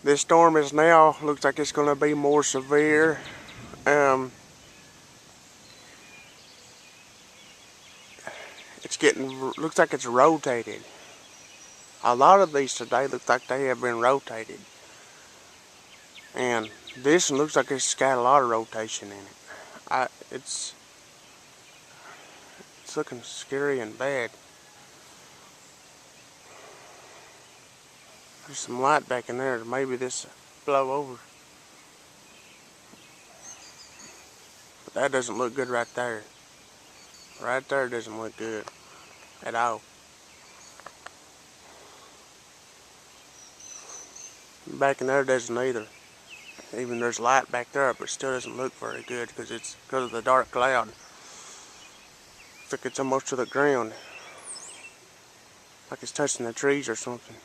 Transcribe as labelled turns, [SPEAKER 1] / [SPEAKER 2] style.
[SPEAKER 1] This storm is now, looks like it's going to be more severe. Looks like it's rotated. A lot of these today look like they have been rotated. And this one looks like it's got a lot of rotation in it. It's looking scary and bad. There's some light back in there. Maybe this blow over. But that doesn't look good right there. Right there doesn't look good at all. Back in there doesn't either. Even there's light back there, but it still doesn't look very good because of the dark cloud. Looks like it's almost to the ground. Like it's touching the trees or something.